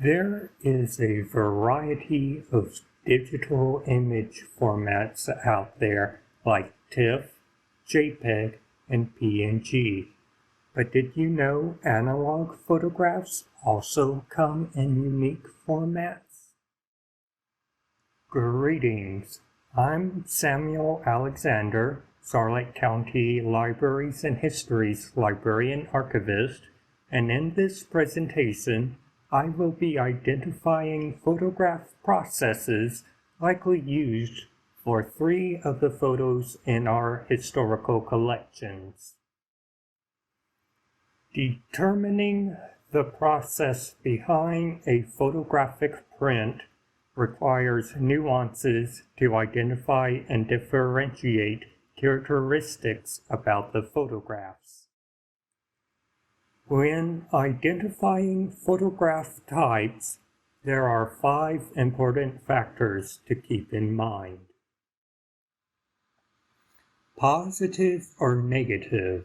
There is a variety of digital image formats out there like TIFF, JPEG, and PNG. But did you know analog photographs also come in unique formats? Greetings, I'm Samuel Alexander, Charlotte County Libraries and Histories Librarian-Archivist, and in this presentation, I will be identifying photograph processes likely used for 3 of the photos in our historical collections. Determining the process behind a photographic print requires nuances to identify and differentiate characteristics about the photographs. When identifying photograph types, there are 5 important factors to keep in mind. Positive or negative.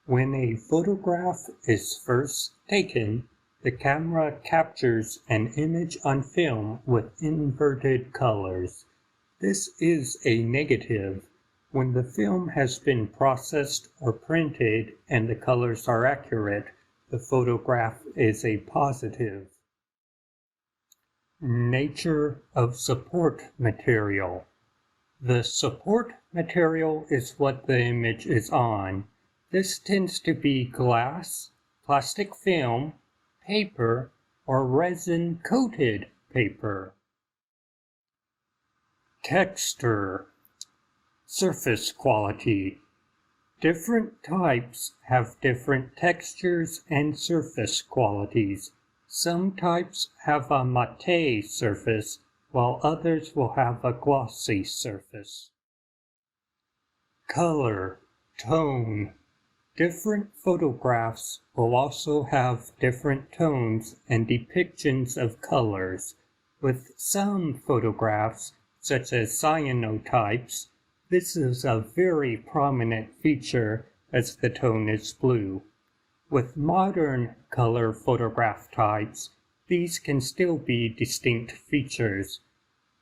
When a photograph is first taken, the camera captures an image on film with inverted colors. This is a negative. When the film has been processed or printed and the colors are accurate, the photograph is a positive. Nature of support material. The support material is what the image is on. This tends to be glass, plastic film, paper, or resin-coated paper. Texture. Surface quality. Different types have different textures and surface qualities. Some types have a matte surface, while others will have a glossy surface. Color, tone. Different photographs will also have different tones and depictions of colors. With some photographs, such as cyanotypes, this is a very prominent feature as the tone is blue. With modern color photograph types, these can still be distinct features.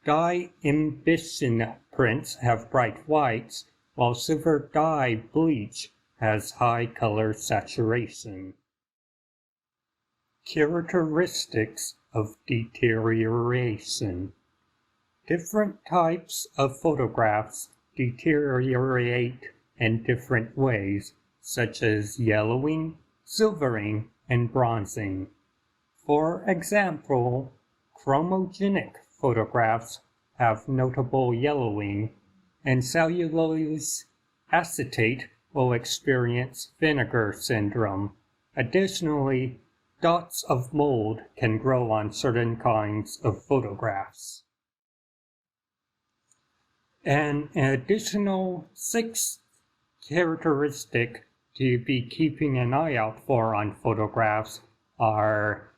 Dye imbition prints have bright whites, while silver dye bleach has high color saturation. Characteristics of deterioration. Different types of photographs deteriorate in different ways, such as yellowing, silvering, and bronzing. For example, chromogenic photographs have notable yellowing, and cellulose acetate will experience vinegar syndrome. Additionally, dots of mold can grow on certain kinds of photographs. An additional 6th characteristic to be keeping an eye out for on photographs are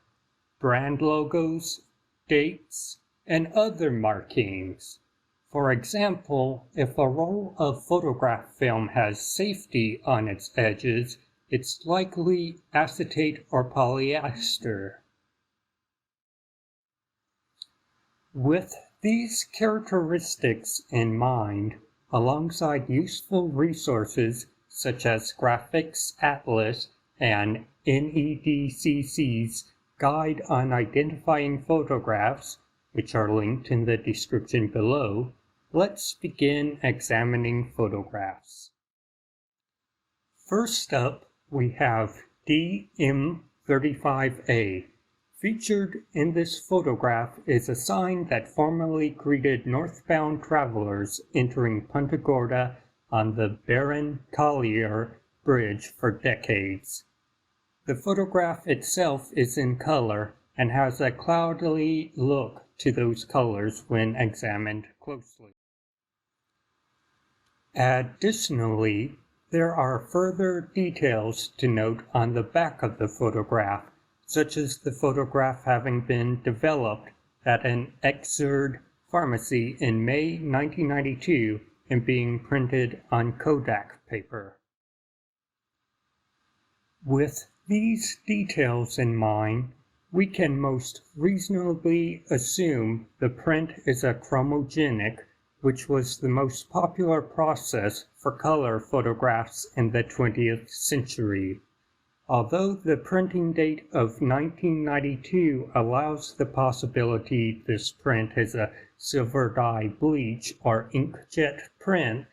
brand logos, dates, and other markings. For example, if a roll of photograph film has safety on its edges, it's likely acetate or polyester. With these characteristics in mind, alongside useful resources such as Graphics Atlas and NEDCC's Guide on Identifying Photographs, which are linked in the description below, let's begin examining photographs. First up, we have DM35A. Featured in this photograph is a sign that formerly greeted northbound travelers entering Punta Gorda on the Baron Collier Bridge for decades. The photograph itself is in color and has a cloudy look to those colors when examined closely. Additionally, there are further details to note on the back of the photograph, such as the photograph having been developed at an Exerd pharmacy in May 1992 and being printed on Kodak paper. With these details in mind, we can most reasonably assume the print is a chromogenic, which was the most popular process for color photographs in the 20th century. Although the printing date of 1992 allows the possibility this print is a silver dye bleach or inkjet print,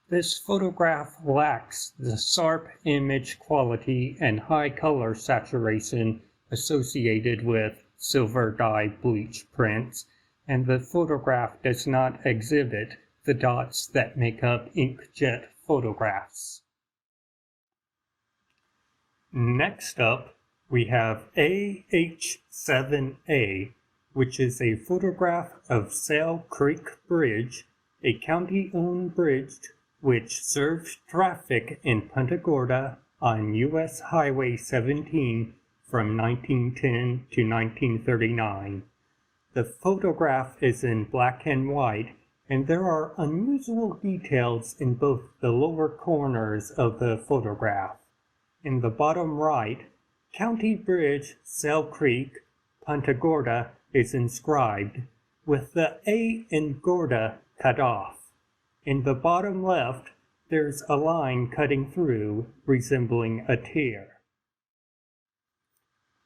this photograph lacks the sharp image quality and high color saturation associated with silver dye bleach prints, and the photograph does not exhibit the dots that make up inkjet photographs. Next up, we have AH7A, which is a photograph of Sail Creek Bridge, a county-owned bridge which serves traffic in Punta Gorda on U.S. Highway 17 from 1910 to 1939. The photograph is in black and white, and there are unusual details in both the lower corners of the photograph. In the bottom right, County Bridge, Sail Creek, Punta Gorda is inscribed, with the A in Gorda cut off. In the bottom left, there's a line cutting through, resembling a tear.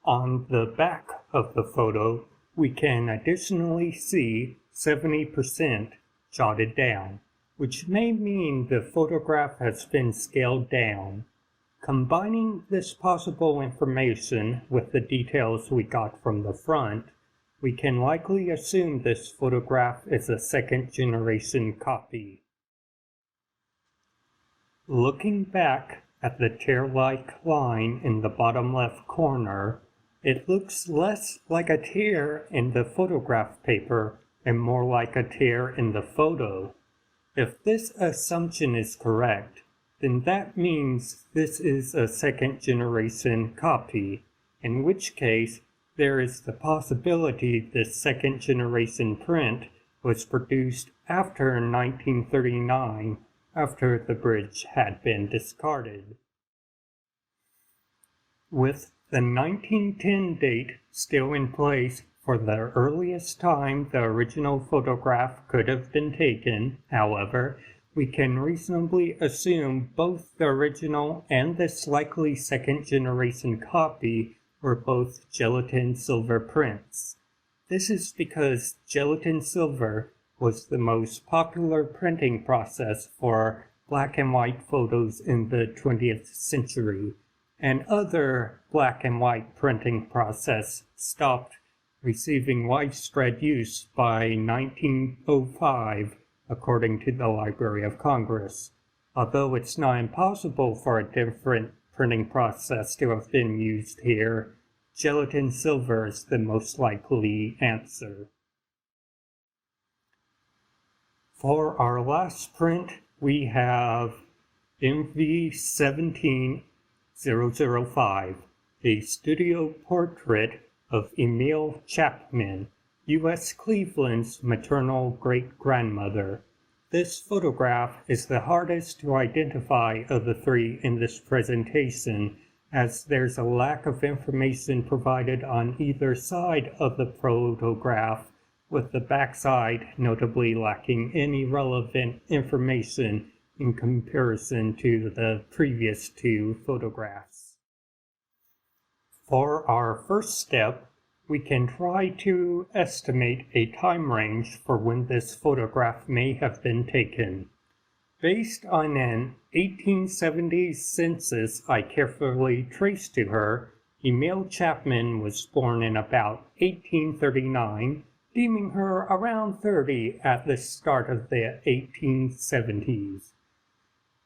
On the back of the photo, we can additionally see 70% jotted down, which may mean the photograph has been scaled down. Combining this possible information with the details we got from the front, we can likely assume this photograph is a second-generation copy. Looking back at the tear-like line in the bottom left corner, it looks less like a tear in the photograph paper and more like a tear in the photo. If this assumption is correct, then that means this is a second-generation copy, in which case there is the possibility this second-generation print was produced after 1939, after the bridge had been discarded. With the 1910 date still in place for the earliest time the original photograph could have been taken, however, we can reasonably assume both the original and this likely second-generation copy were both gelatin silver prints. This is because gelatin silver was the most popular printing process for black and white photos in the 20th century, and other black and white printing process stopped receiving widespread use by 1905, according to the Library of Congress. Although it's not impossible for a different printing process to have been used here, gelatin silver is the most likely answer. For our last print, we have MV17005, a studio portrait of Emil Chapman, U.S. Cleveland's maternal great-grandmother. This photograph is the hardest to identify of the three in this presentation, as there's a lack of information provided on either side of the photograph, with the backside notably lacking any relevant information in comparison to the previous two photographs. For our first step, we can try to estimate a time range for when this photograph may have been taken. Based on an 1870s census I carefully traced to her, Emil Chapman was born in about 1839, deeming her around 30 at the start of the 1870s.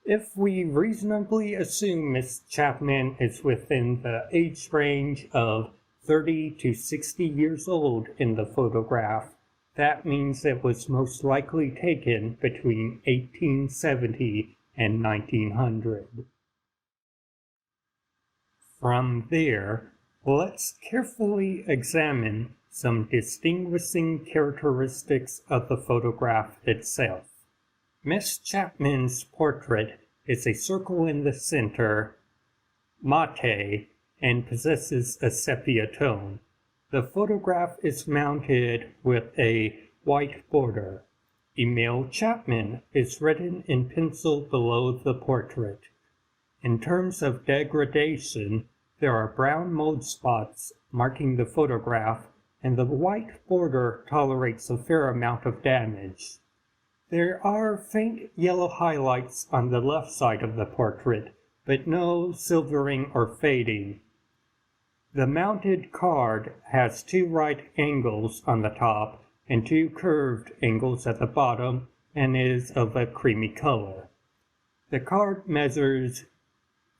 If we reasonably assume Miss Chapman is within the age range of 30 to 60 years old in the photograph, that means it was most likely taken between 1870 and 1900. From there, let's carefully examine some distinguishing characteristics of the photograph itself. Miss Chapman's portrait is a circle in the center, mate, and possesses a sepia tone. The photograph is mounted with a white border. Email Chapman is written in pencil below the portrait. In terms of degradation, there are brown mold spots marking the photograph, and the white border tolerates a fair amount of damage. There are faint yellow highlights on the left side of the portrait, but no silvering or fading. The mounted card has 2 right angles on the top and 2 curved angles at the bottom and is of a creamy color. The card measures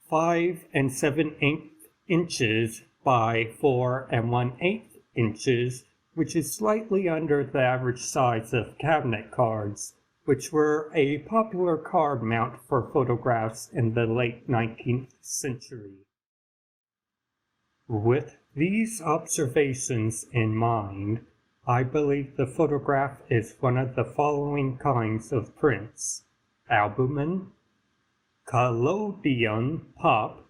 5 7/8 inches by 4 1/8 inches, which is slightly under the average size of cabinet cards, which were a popular card mount for photographs in the late 19th century. With these observations in mind, I believe the photograph is one of the following kinds of prints: albumin, collodion pop,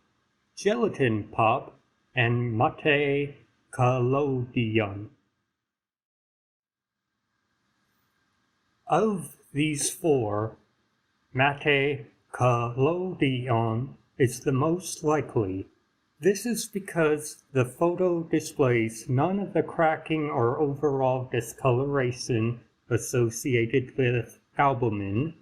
gelatin pop, and mate collodion. Of these 4, mate collodion is the most likely. This is because the photo displays none of the cracking or overall discoloration associated with albumin.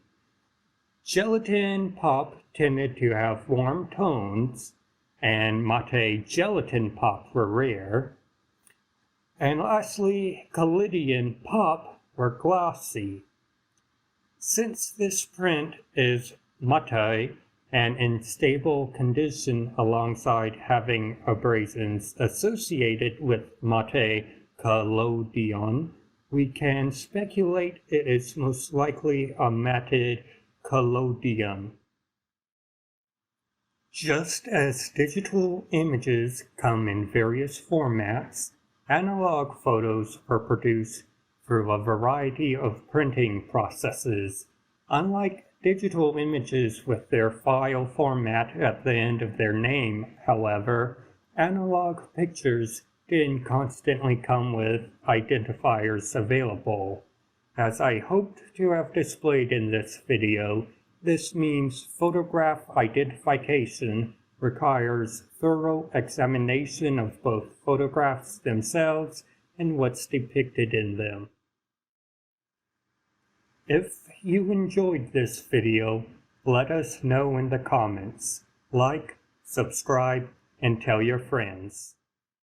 Gelatin pop tended to have warm tones, and mate gelatin pop were rare. And lastly, collodion pop were glossy. Since this print is mate and in stable condition alongside having abrasions associated with mate collodion, we can speculate it is most likely a mate collodion. Just as digital images come in various formats, analog photos are produced through a variety of printing processes. Unlike digital images with their file format at the end of their name, however, analog pictures didn't constantly come with identifiers available. As I hoped to have displayed in this video, this means photograph identification requires thorough examination of both photographs themselves and what's depicted in them. If you enjoyed this video, let us know in the comments. Like, subscribe, and tell your friends.